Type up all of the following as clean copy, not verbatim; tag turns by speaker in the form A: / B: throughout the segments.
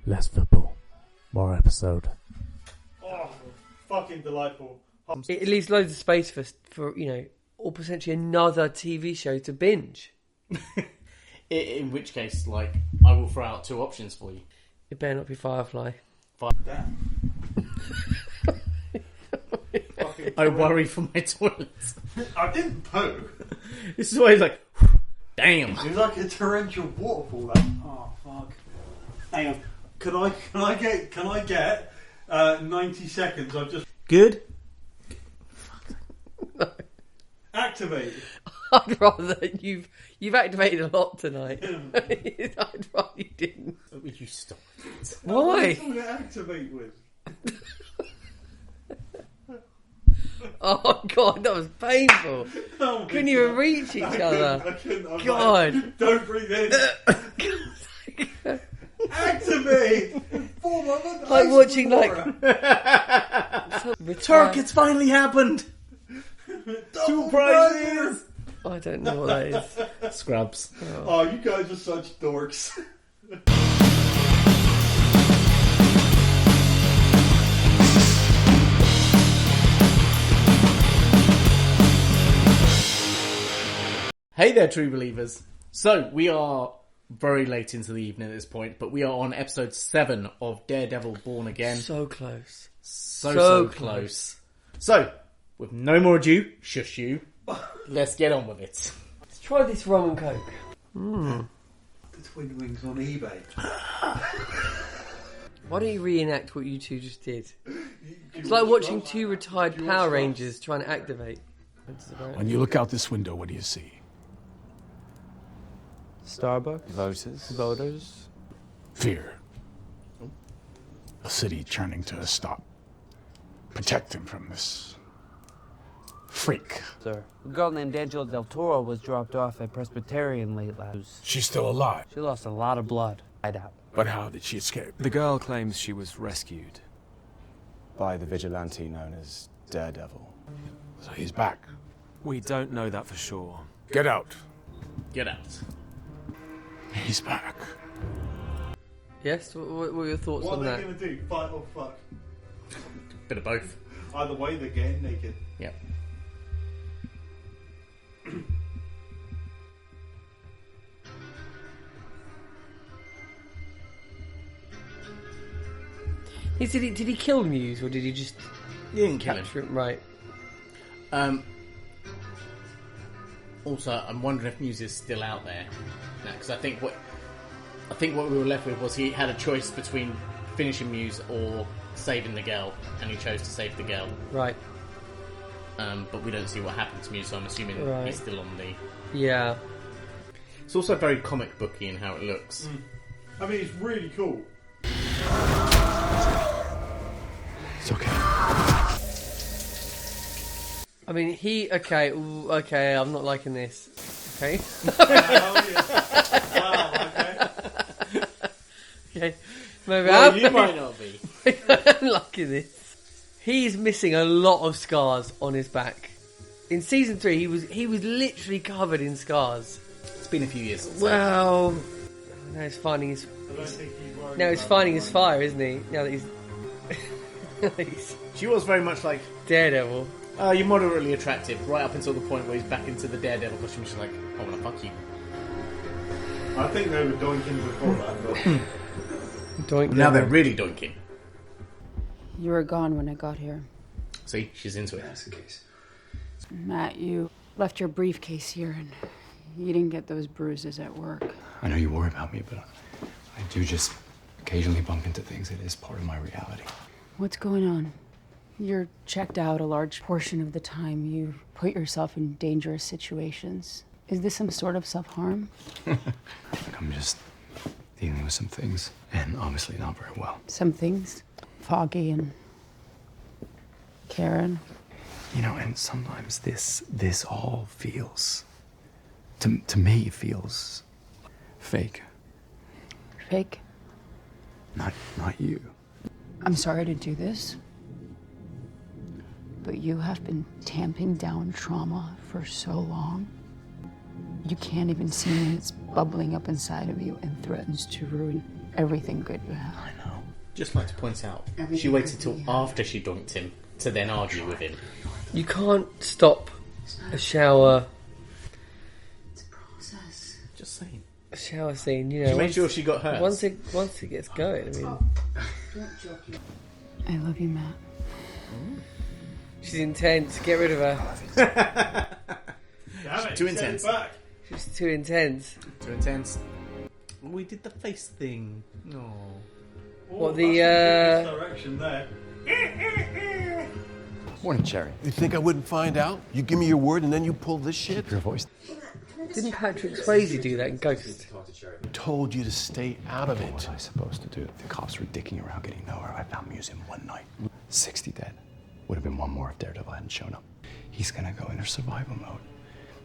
A: Less football, more episode.
B: Oh, fucking delightful.
C: It leaves loads of space for or potentially another TV show to binge.
D: In which case, I will throw out two options for you.
C: It better not be Firefly.
B: Damn.
D: I worry for my toilet.
B: I didn't poo.
D: This is why he's like, damn.
B: It was like a torrential waterfall. That. Oh fuck. Hang on. Can I get 90 seconds? I've just
D: Good.
B: activate.
C: I'd rather you've activated a lot tonight. I'd rather you didn't.
D: You stop it.
C: Why?
B: What to activate with?
C: Oh god, that was painful.
B: Oh,
C: Couldn't even reach each other.
B: I couldn't. I'm
C: God.
B: like, don't breathe in. Activate.
C: Like watching
D: Turk, it's finally happened. Two prizes.
C: I don't know what that is.
D: Scrubs.
B: Oh, you guys are such dorks.
D: Hey there, true believers. So, we are very late into the evening at this point, but we are on episode 7 of Daredevil Born Again.
C: So close.
D: So close. So, with no more ado, shush you, let's get on with it.
C: Let's try this rum and coke.
B: The Twin Wings on eBay.
C: Why don't you reenact what you two just did? It's like watching two retired Power Rangers trying to activate.
E: When you look out this window, what do you see?
F: Starbucks. Voters.
E: Fear. A city churning to a stop. Protect him from this freak.
F: Sir, a girl named Angela Del Toro was dropped off at Presbyterian late last.
E: She's still alive.
F: She lost a lot of blood. I doubt.
E: But how did she escape?
G: The girl claims she was rescued by the vigilante known as Daredevil.
E: So he's back.
G: We don't know that for sure.
E: Get out.
D: Get out.
E: He's back.
C: Yes? What were your thoughts
B: What
C: on
B: are
C: that?
B: they going to do? Fight or fuck?
D: Bit of both.
B: Either way, they're getting naked.
D: Yep.
C: Did he kill Muse or did he just
D: You didn't kill him.
C: capture him? Right.
D: Also, I'm wondering if Muse is still out there now, because I think what we were left with was he had a choice between finishing Muse or saving the girl, and he chose to save the girl.
C: Right.
D: But we don't see what happened to Muse, so I'm assuming he's still on the...
C: Yeah.
D: It's also very comic booky in how it looks.
B: I mean, it's really cool.
E: It's okay.
C: I mean, okay, I'm not liking this. Okay. Okay. Maybe
D: Well, you might not be.
C: I'm liking this. He's missing a lot of scars on his back. In season 3, he was literally covered in scars.
D: It's been a few years since.
C: Well, now he's finding his fire, isn't he? Now that he's
D: She was very much like,
C: Daredevil.
D: you're moderately attractive, right up until the point where he's back into the Daredevil costume. She's like, I want to fuck you.
B: I think they were doinking before that, but...
C: Doink.
D: Now they're really doinking.
H: You were gone when I got here.
D: See, she's into it.
H: Matt, you left your briefcase here and you didn't get those bruises at work.
I: I know you worry about me, but I do just occasionally bump into things. It is part of my reality.
H: What's going on? You're checked out a large portion of the time. You put yourself in dangerous situations. Is this some sort of self-harm?
I: I'm just dealing with some things, and obviously not very well.
H: Some things? Foggy and Karen?
I: You know, and sometimes this all feels, to me, feels fake.
H: Fake?
I: Not you.
H: I'm sorry to do this, but you have been tamping down trauma for so long. You can't even see when it's bubbling up inside of you and threatens to ruin everything good you have.
I: I know.
D: Just like to point out, she waited till after she doinked him to then argue with him.
C: You can't stop a shower.
H: It's a process.
D: Just saying.
C: A shower scene, you know.
D: She made sure she got hers.
C: Once it gets going, I mean.
H: I love you, Matt.
C: She's intense. Get rid of her.
D: Too intense.
C: She's too intense.
D: Too intense. We did the face thing. No.
C: What
B: direction there.
I: Morning, Cherry.
J: You think I wouldn't find out? You give me your word and then you pull this shit?
I: Keep your voice.
C: Didn't Patrick Swayze do that in Ghost?
J: I told you to stay out of
I: What was
J: it.
I: I supposed to do? The cops were dicking around getting nowhere. I found Muse in one night. 60 dead. Would have been one more if Daredevil hadn't shown up. He's gonna go into survival mode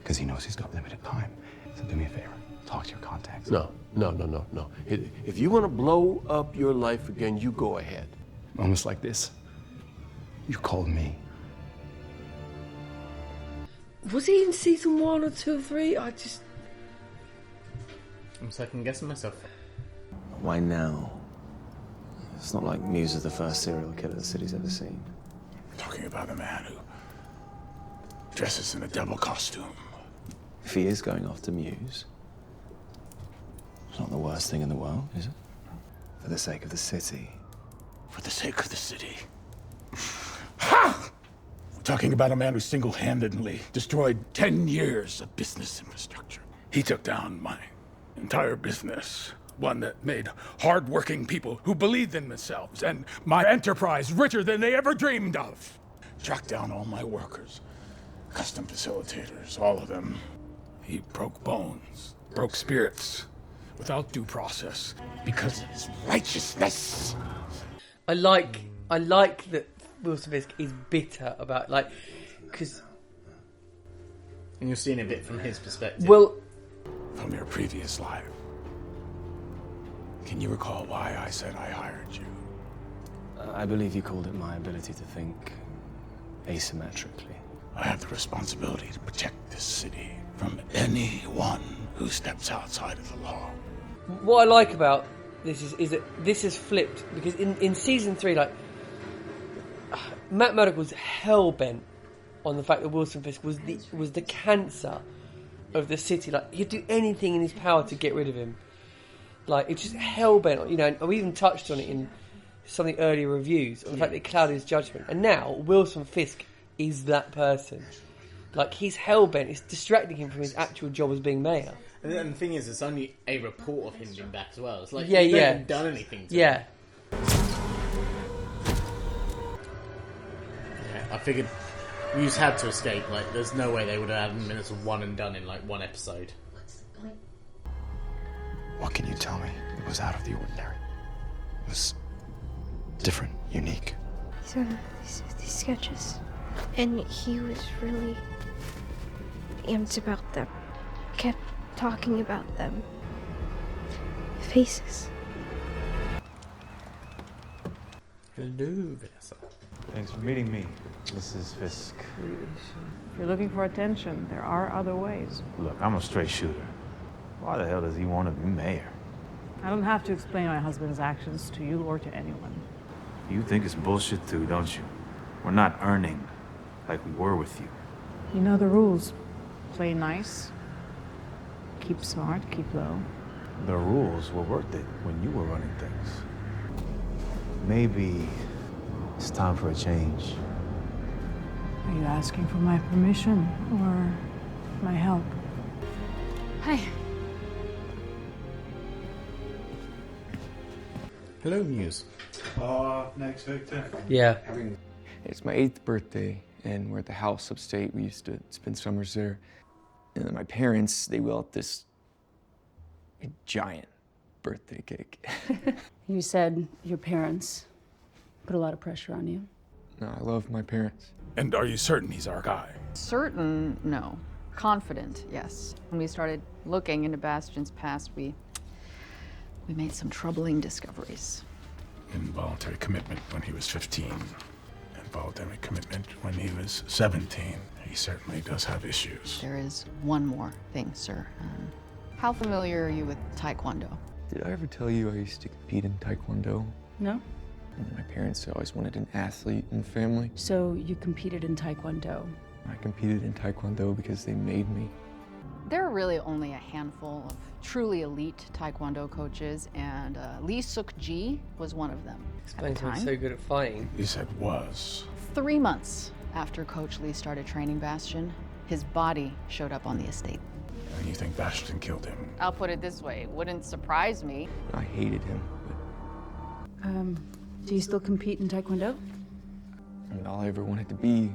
I: because he knows he's got limited time. So do me a favor. Talk to your contacts.
J: No. If you want to blow up your life again, you go ahead.
I: Moments like this, you called me.
C: Was he in season 1 or 2 or 3? I'm
D: second guessing myself.
G: Why now? It's not like Muse is the first serial killer the city's ever seen.
E: Talking about a man who dresses in a devil costume.
G: If he is going after Muse, it's not the worst thing in the world, is it? For the sake of the city.
E: For the sake of the city. Ha! We're talking about a man who single-handedly destroyed 10 years of business infrastructure. He took down my entire business. One that made hard-working people who believed in themselves and my enterprise richer than they ever dreamed of. Tracked down all my workers, custom facilitators, all of them. He broke bones, broke spirits, without due process, because of his righteousness.
C: I like that Wilson Fisk is bitter about, because...
D: And you're seeing a bit from his perspective.
C: Well...
E: From your previous life. Can you recall why I said I hired you?
G: I believe you called it my ability to think asymmetrically.
E: I have the responsibility to protect this city from anyone who steps outside of the law.
C: What I like about this is that this has flipped, because in season 3, Matt Murdock was hell-bent on the fact that Wilson Fisk was the cancer of the city. He'd do anything in his power to get rid of him. It's just hell-bent, and we even touched on it in some of the earlier reviews, on the fact that it clouded his judgment. And now, Wilson Fisk is that person. He's hell-bent. It's distracting him from his actual job as being mayor.
D: And the thing is, it's only a report of him being back as well. It's
C: Yeah.
D: he hasn't done anything to him. Yeah, I figured Muse had to escape. There's no way they would have had him as a one and done in one episode.
I: What can you tell me? It was out of the ordinary. It was different, unique.
K: These are these sketches. And he was really amped about them. Kept talking about them. Faces.
D: Hello, Vanessa.
L: Thanks for meeting me, Mrs. Fisk.
M: If you're looking for attention, there are other ways.
L: Look, I'm a straight shooter. Why the hell does he want to be mayor?
M: I don't have to explain my husband's actions to you or to anyone.
L: You think it's bullshit too, don't you? We're not earning like we were with you.
M: You know the rules. Play nice, keep smart, keep low.
L: The rules were worth it when you were running things. Maybe it's time for a change.
M: Are you asking for my permission or my help?
H: Hi.
D: Hello, Muse.
B: Next victim.
C: Yeah.
N: It's my 8th birthday, and we're at the house upstate. We used to spend summers there. And then my parents, they wheeled out this giant birthday cake.
H: You said your parents put a lot of pressure on you.
N: No, I love my parents.
E: And are you certain he's our guy?
O: Certain, no. Confident, yes. When we started looking into Bastion's past, we made some troubling discoveries.
E: Involuntary commitment when he was 15. Involuntary commitment when he was 17. He certainly does have issues.
O: There is one more thing, sir. How familiar are you with Taekwondo?
N: Did I ever tell you I used to compete in Taekwondo?
H: No?
N: My parents always wanted an athlete in the family.
H: So you competed in Taekwondo.
N: I competed in Taekwondo because they made me.
O: There are really only a handful of truly elite Taekwondo coaches, and Lee Suk-ji was one of them.
C: Explains why he's so good at fighting.
E: You said was.
O: 3 months after Coach Lee started training Bastion, his body showed up on the estate.
E: And you think Bastion killed him?
O: I'll put it this way, it wouldn't surprise me.
N: I hated him.
H: Do you still compete in Taekwondo?
N: And all I ever wanted to be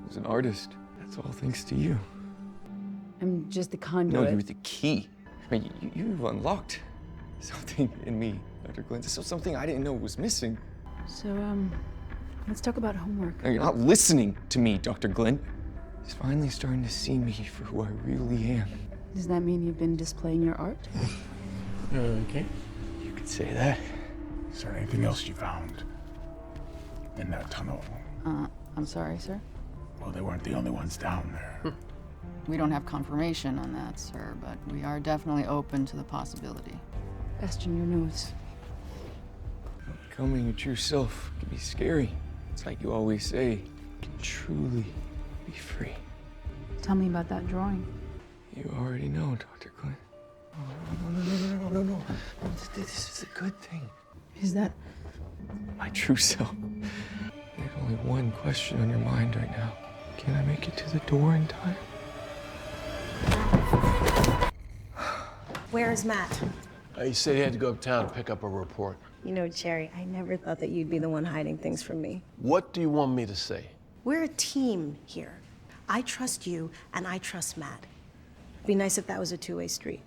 N: was an artist. That's all thanks to you.
H: I'm just the
N: No,
H: conduit.
N: you were the key. I mean, you've unlocked something in me, Dr. Glenn. So something I didn't know was missing.
H: So, let's talk about homework.
N: No, you're not listening to me, Dr. Glenn. He's finally starting to see me for who I really am.
H: Does that mean you've been displaying your art?
N: Okay. You could say that.
E: Is there anything else you found in that tunnel?
O: I'm sorry, sir.
E: Well, they weren't the only ones down there.
O: We don't have confirmation on that, sir, but we are definitely open to the possibility.
H: Bastion, your nose.
N: Becoming your true self can be scary. It's like you always say, you can truly be free.
H: Tell me about that drawing.
N: You already know, Dr. Glenn. Oh, no. This is a good thing.
H: Is that?
N: My true self. There's only one question on your mind right now. Can I make it to the door in time?
P: Where is Matt?
J: He said he had to go uptown to pick up a report.
P: You know, Cherry, I never thought that you'd be the one hiding things from me.
J: What do you want me to say?
P: We're a team here. I trust you, and I trust Matt. It'd be nice if that was a two-way street.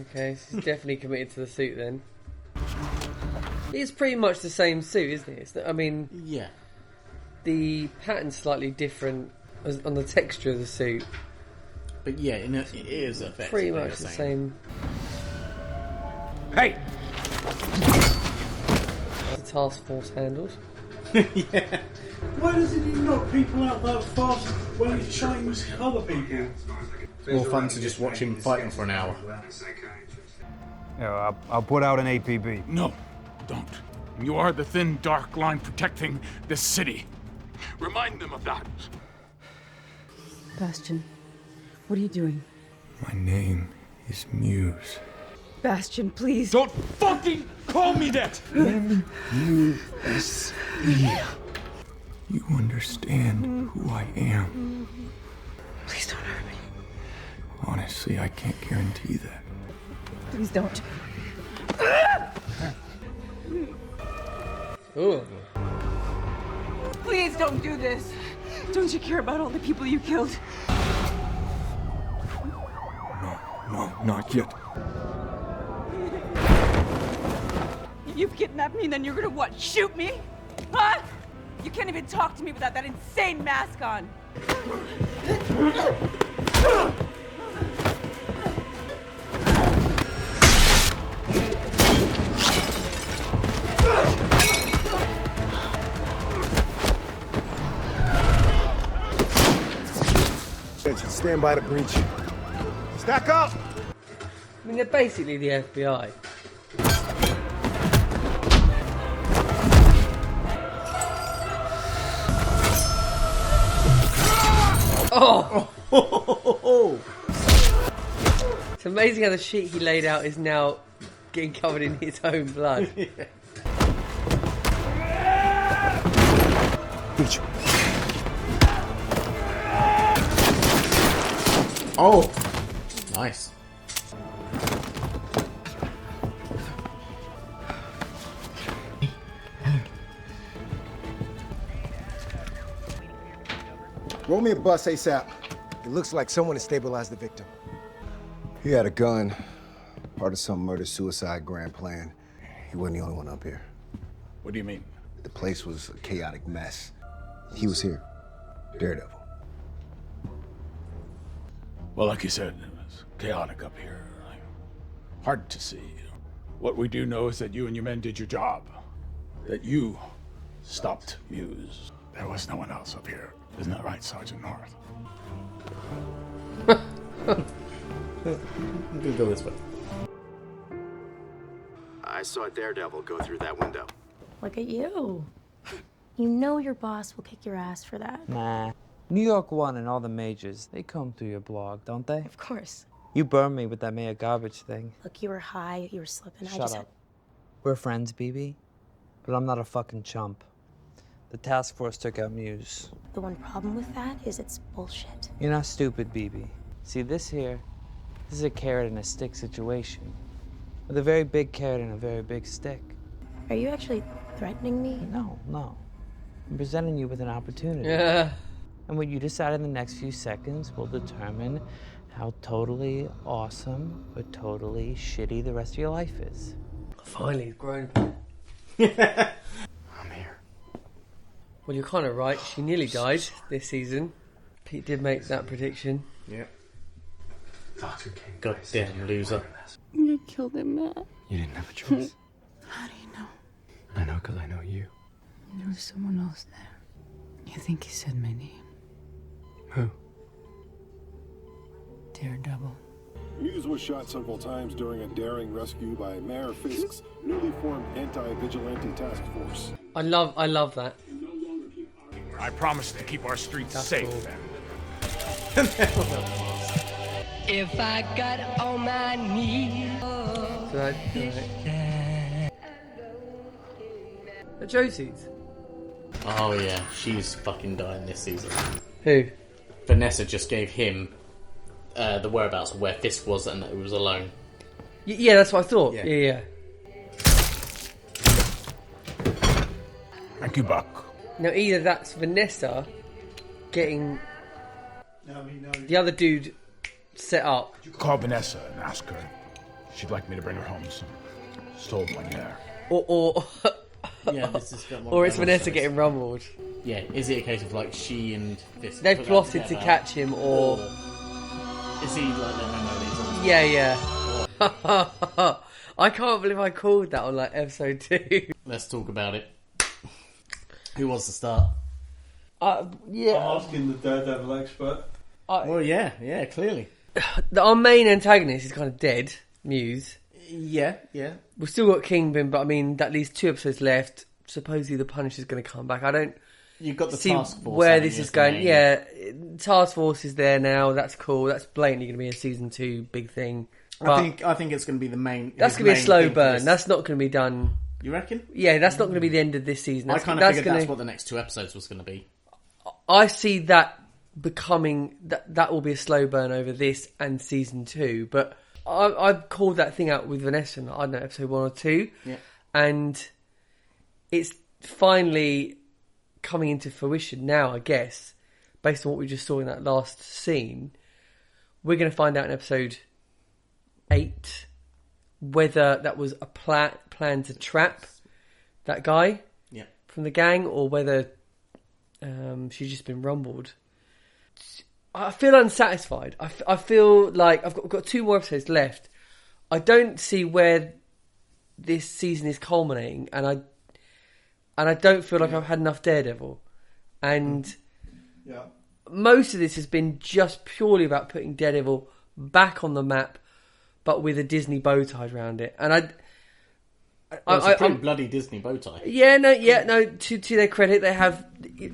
C: Okay, so he's definitely committed to the suit then. It's pretty much the same suit, isn't it? I mean,
D: yeah.
C: The pattern's slightly different on the texture of the suit.
D: But yeah, it is effectively
C: Pretty much the same.
N: Hey!
C: The task force handled.
B: Yeah. Why doesn't he knock people out that fast when he's trying to other people?
D: More fun to just watch him fighting for an hour.
Q: Yeah, I'll put out an APB.
E: No, don't. You are the thin, dark line protecting this city. Remind them of that.
H: Bastion, what are you doing?
N: My name is Muse.
H: Bastion, please.
E: Don't fucking call me that!
N: M-U-S-E. You understand who I am.
H: Please don't hurt me.
N: Honestly, I can't guarantee that.
H: Please don't.
C: Ooh.
H: Please don't do this. Don't you care about all the people you killed?
N: No, not yet.
H: You've kidnapped me and then you're gonna what, shoot me? Huh? You can't even talk to me without that insane mask on.
R: Stand by the breach. Stack up!
C: I mean, they're basically the FBI. Oh! It's amazing how the sheet he laid out is now getting covered in his own blood.
R: Breach.
D: Oh! Nice.
R: Roll me a bus ASAP. It looks like someone has stabilized the victim. He had a gun, part of some murder-suicide grand plan. He wasn't the only one up here.
E: What do you mean?
R: The place was a chaotic mess. He was here. Daredevil.
E: Well, like you said, it was chaotic up here. Hard to see. What we do know is that you and your men did your job. That you stopped Muse. There was no one else up here. Isn't that right, Sergeant North?
D: I'm gonna go this way.
S: I saw Daredevil go through that window.
P: Look at you. You know your boss will kick your ass for that.
F: Nah. New York One and all the majors, they come through your blog, don't they?
P: Of course.
F: You burned me with that mayor garbage thing.
P: Look, you were high, you were slipping. I
F: Shut
P: just
F: up.
P: had...
F: We're friends, BB. But I'm not a fucking chump. The task force took out Muse.
P: The one problem with that is it's bullshit.
F: You're not stupid, BB. See, this is a carrot and a stick situation. With a very big carrot and a very big stick.
P: Are you actually threatening me?
F: No. I'm presenting you with an opportunity.
C: Yeah.
F: And what you decide in the next few seconds will determine how totally awesome or totally shitty the rest of your life is.
C: Finally, he's grown.
I: I'm here.
C: Well, you're kind of right. She nearly died this season. Pete did make that prediction.
D: Yeah. Goddamn loser.
H: You killed him, Matt.
I: You didn't have a choice.
H: How do you know?
I: I know because I know you.
H: There was someone else there. You think he said my name?
I: Who?
H: Daredevil.
T: Muse was shot several times during a daring rescue by Mayor Fisk's newly formed anti-vigilante task force.
C: I love that.
E: I promise to keep our streets safe.
C: Cool.
U: If I got on my knees.
C: Josie's.
D: Oh yeah, she's fucking dying this season.
C: Who?
D: Vanessa just gave him the whereabouts of where Fisk was and that he was alone.
C: Yeah, that's what I thought. Yeah.
E: Thank you, Buck.
C: Now, either that's Vanessa getting the other dude set up.
E: Call Vanessa and ask her. She'd like me to bring her home some stolen money there.
C: Or
D: Yeah, this is
C: or it's Vanessa getting rumbled.
D: Yeah, is it a case of like she and Fisk
C: They've
D: put that
C: plotted to
D: together?
C: catch him, or
D: is he like letting them know that he's on?
C: Yeah. I can't believe I called that on like episode 2.
D: Let's talk about it. Who wants to start?
C: Yeah.
B: I'm asking the Daredevil expert.
D: Well, yeah, clearly.
C: Our main antagonist is kind of dead, Muse.
D: Yeah.
C: We've still got Kingpin, but I mean, that leaves 2 episodes left. Supposedly the Punisher's going to come back. I don't
D: You've got the
C: see
D: task force
C: where
D: having
C: this is
D: this
C: going.
D: main-
C: Yeah, Task Force is there now. That's cool. That's blatantly going to be a season 2 big thing.
D: I think it's going to be the main.
C: That's
D: his
C: going to be a
D: main
C: slow
D: thing for
C: burn.
D: this.
C: That's not going to be done.
D: You reckon?
C: Yeah, that's not going to be the end of this season.
D: I
C: That's,
D: kind of figured
C: gonna,
D: that's what the next 2 episodes was going to be.
C: I see that becoming that will be a slow burn over this and season 2. But I called that thing out with Vanessa in, I don't know, episode 1 or 2.
D: Yeah.
C: And it's finally coming into fruition now, I guess, based on what we just saw in that last scene. We're going to find out in episode 8 whether that was a plan to trap that guy from the gang, or whether she's just been rumbled. I feel unsatisfied. I feel like I've got 2 more episodes left. I don't see where this season is culminating, and I don't feel like I've had enough Daredevil. And most of this has been just purely about putting Daredevil back on the map, but with a Disney bow tied around it. And
D: It's a pretty bloody Disney bow tie.
C: No. To their credit, they have,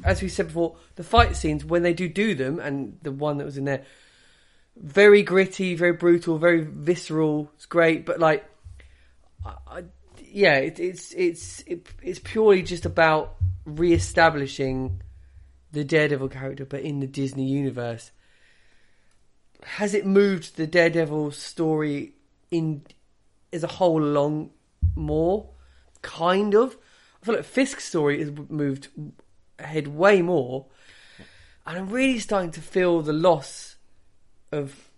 C: as we said before, the fight scenes when they do them, and the one that was in there, very gritty, very brutal, very visceral. It's great, but like, it's purely just about re-establishing the Daredevil character, but in the Disney universe. Has it moved the Daredevil story in as a whole along more? Kind of. I feel like Fisk's story has moved ahead way more, and I'm really starting to feel the loss of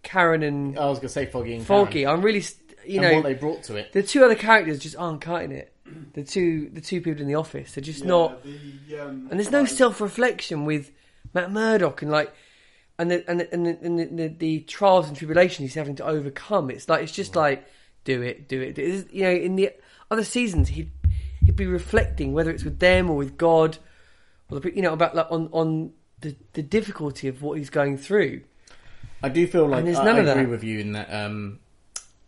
C: Karen and
D: I was going to say Foggy and
C: Foggy.
D: Karen.
C: I'm really,
D: And what they brought to it.
C: The 2 other characters just aren't cutting it. The two people in the office, they're just not. And there's no self-reflection with Matt Murdock, and like, and the trials and tribulations he's having to overcome. It's just like, do it. In the other seasons, he'd be reflecting, whether it's with them or with God, or about like on the difficulty of what he's going through.
D: I do feel like
C: And there's
D: I
C: none of
D: agree
C: that.
D: with you in that.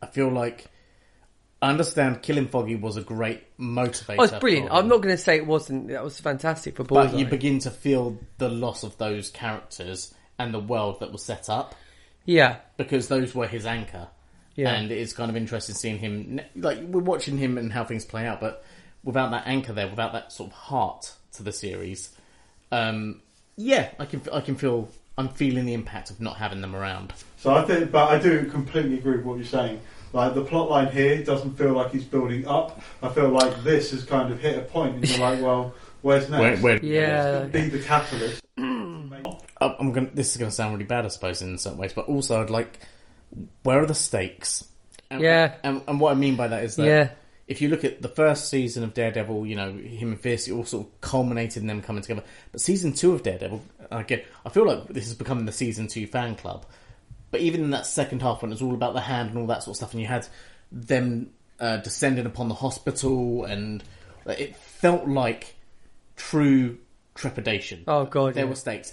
D: I feel like I understand killing Foggy was a great motivator.
C: Oh, it's brilliant.
D: for him,
C: I'm not going to say it wasn't. That was fantastic for
D: but
C: Bullseye.
D: you begin to feel the loss of those characters and the world that was set up.
C: Yeah.
D: Because those were his anchor.
C: Yeah.
D: And it's kind of interesting seeing him... Like, we're watching him and how things play out, but without that anchor there, without that sort of heart to the series, yeah, I can feel... I'm feeling the impact of not having them around.
B: So I do completely agree with what you're saying. Like, the plot line here doesn't feel like he's building up. I feel like this has kind of hit a point and you're like, well, where's next?
C: Yeah.
B: Be the catalyst.
D: This is going to sound really bad, I suppose, in some ways, but also I'd like... Where are the stakes? And,
C: Yeah.
D: And what I mean by that is that
C: Yeah.
D: if you look at the first season of Daredevil, you know, him and Fisk, it all sort of culminated in them coming together. But season 2 of Daredevil, again, I feel like this is becoming the season 2 fan club. But even in that second half, when it was all about the hand and all that sort of stuff, and you had them descending upon the hospital, and it felt like true trepidation.
C: Oh, God,
D: There
C: yeah.
D: were stakes.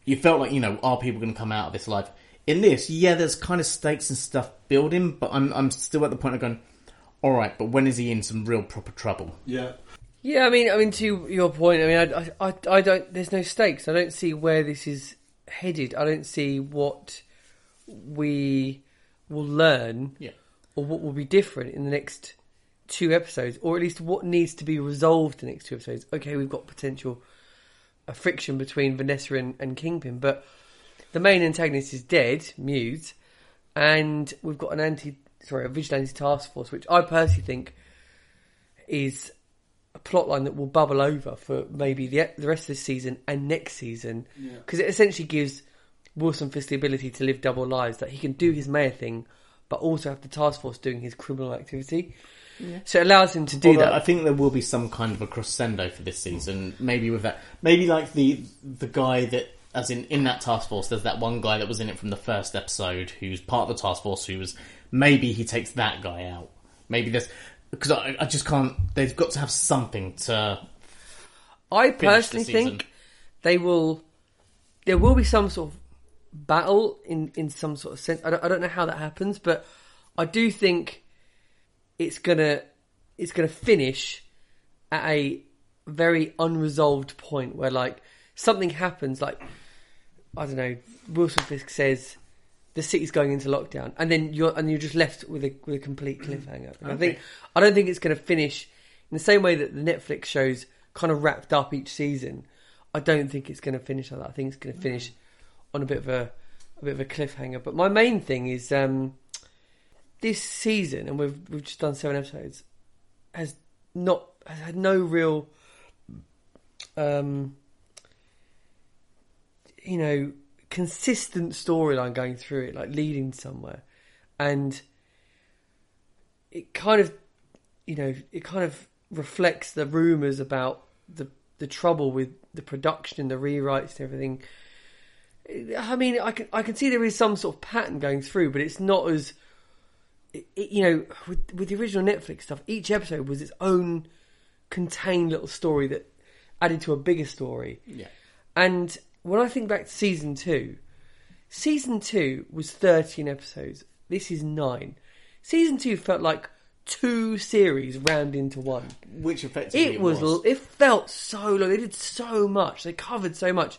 D: You felt like, you know, are people going to come out of this alive? In this, yeah, there's kind of stakes and stuff building, but I'm still at the point of going, all right, but when is he in some real proper trouble?
B: Yeah.
C: Yeah, I mean, to your point, I mean, I don't. There's no stakes. I don't see where this is headed. I don't see what we will learn, or what will be different in the next 2 episodes, or at least what needs to be resolved in the next 2 episodes. Okay, we've got potential a friction between Vanessa and Kingpin, but the main antagonist is dead, Muse, and we've got a vigilante task force, which I personally think is a plotline that will bubble over for maybe the rest of this season and next season, because it essentially gives Wilson Fisk the ability to live double lives, that he can do his mayor thing, but also have the task force doing his criminal activity.
D: Yeah.
C: So it allows him to do that.
D: I think there will be some kind of a crescendo for this season, maybe with that. Maybe like the guy that, as in that task force, there's that one guy that was in it from the first episode who's part of the task force who was... Maybe he takes that guy out. Maybe there's... Because I just can't... They've got to have something to...
C: I personally think there will be some sort of battle in some sort of sense. I don't know how that happens, but I do think it's gonna finish at a very unresolved point where, like, something happens, like, I don't know, Wilson Fisk says the city's going into lockdown, and then you're just left with a complete cliffhanger. And
D: Okay.
C: I don't think it's going to finish in the same way that the Netflix shows kind of wrapped up each season. I don't think it's going to finish like that. I think it's going to finish on a bit of a cliffhanger. But my main thing is this season, and we've just done 7 episodes, has had no real consistent storyline going through it, like leading somewhere, and it kind of reflects the rumours about the trouble with the production, the rewrites, and everything. I mean, I can see there is some sort of pattern going through, but it's not as with the original Netflix stuff. Each episode was its own contained little story that added to a bigger story.
D: Yeah.
C: And when I think back to season 2 was 13 episodes. This is 9. Season 2 felt like 2 series rammed into one.
D: Which effectively it was.
C: It felt so long. They did so much. They covered so much.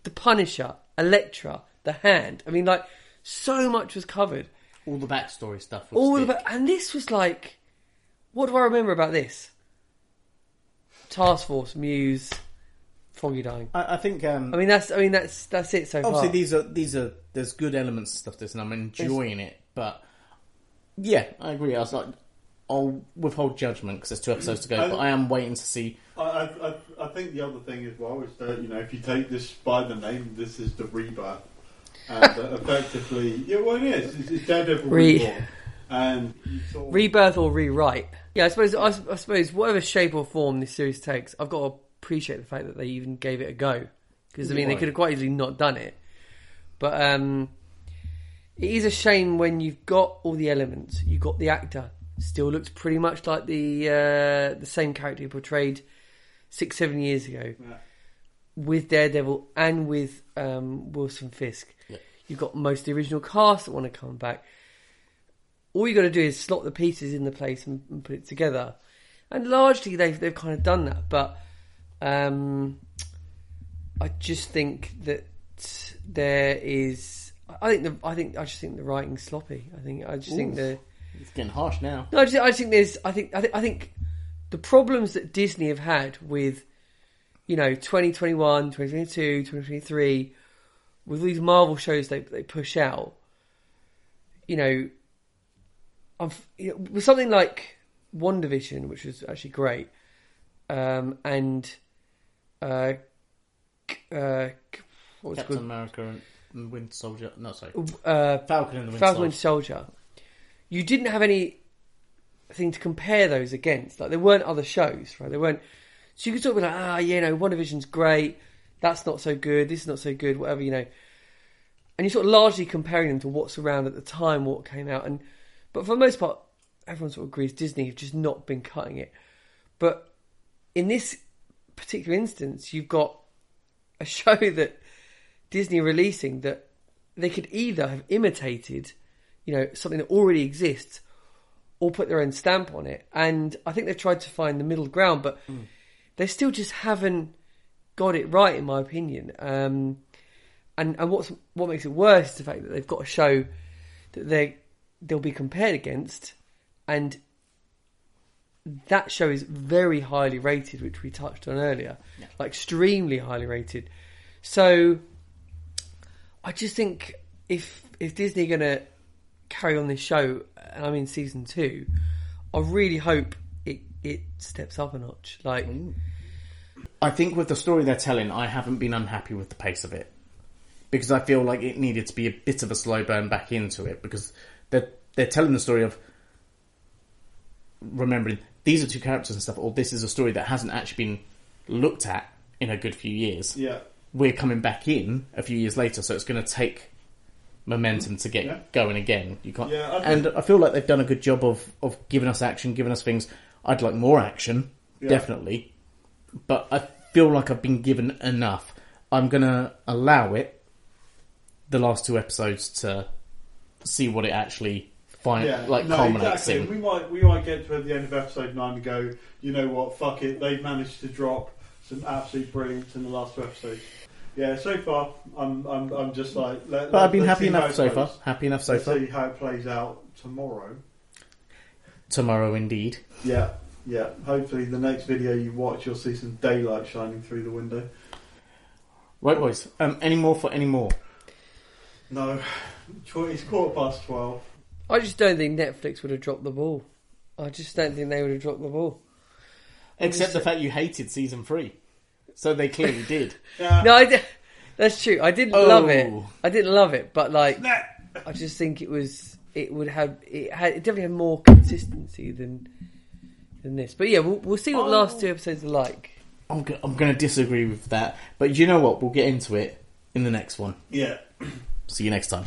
C: The Punisher, Elektra, The Hand. I mean, like, so much was covered.
D: All the backstory stuff was
C: and this was like, what do I remember about this? Task Force, Muse, Foggy dying.
D: I think.
C: That's it so far.
D: Obviously, there's good elements and stuff to this, and I'm enjoying it. But yeah, I agree. I was like, I'll withhold judgment because there's 2 episodes to go. But I am waiting to see.
B: I think the other thing as well is that, if you take this by the name, this is the rebirth, and effectively, it is. It's Daredevil reborn, and
C: rebirth or rewrite. Yeah, I suppose whatever shape or form this series takes, I've got to appreciate the fact that they even gave it a go, because they could have quite easily not done it. But it is a shame when you've got all the elements, you've got the actor still looks pretty much like the same character he portrayed 6-7 years ago, with Daredevil and with Wilson Fisk.
D: Yeah.
C: You've got most of the original cast that want to come back. all you got to do is slot the pieces in the place and put it together. And largely they've kind of done that, but I just think that there is. I just think the writing's sloppy. I just think
D: it's getting harsh now.
C: No, I think there's. I think the problems that Disney have had with 2021, 2022, 2023, with these Marvel shows they push out, with something like WandaVision, which was actually great, and what was
D: Captain America and Winter Soldier. No, sorry,
C: Falcon and the Winter Soldier. You didn't have anything to compare those against. Like there weren't other shows, right? There weren't. So you could sort of be like, WandaVision's great. That's not so good. This is not so good. Whatever, And you're sort of largely comparing them to what's around at the time, what came out, but for the most part, everyone sort of agrees Disney have just not been cutting it. But in this particular instance, you've got a show that Disney are releasing that they could either have imitated, something that already exists, or put their own stamp on it. And I think they've tried to find the middle ground, but they still just haven't got it right, in my opinion. And what makes it worse is the fact that they've got a show that they'll be compared against, and that show is very highly rated, which we touched on earlier, like extremely highly rated. So I just think if Disney are going to carry on this show, and I'm in season 2, I really hope it steps up a notch.
D: I think with the story they're telling, I haven't been unhappy with the pace of it, because I feel like it needed to be a bit of a slow burn back into it, because they're telling the story of remembering these are 2 characters and stuff, or this is a story that hasn't actually been looked at in a good few years.
B: Yeah.
D: We're coming back in a few years later, so it's going to take momentum to get going again. You can't, and I feel like they've done a good job of giving us action, giving us things. I'd like more action, definitely, but I feel like I've been given enough. I'm going to allow it, the last 2 episodes, to see what it actually culminates in.
B: We might get to the end of episode 9 and go, you know what, fuck it, they've managed to drop some absolute brilliance in the last 2 episodes. Yeah, so far I'm just like.
D: But I've been happy enough so far. Happy enough so far.
B: See how it plays out tomorrow.
D: Tomorrow, indeed.
B: Yeah. Hopefully, the next video you watch, you'll see some daylight shining through the window.
D: Right, boys. Any more?
B: No, it's 12:15.
C: I just don't think Netflix would have dropped the ball. I just don't think they would have dropped the ball.
D: Except the fact you hated season 3. So they clearly did.
C: No, that's true. I didn't love it. But I just think it definitely had more consistency than this. But yeah, we'll see what the last 2 episodes are like.
D: I'm going to disagree with that. But you know what? We'll get into it in the next one.
B: Yeah.
D: See you next time.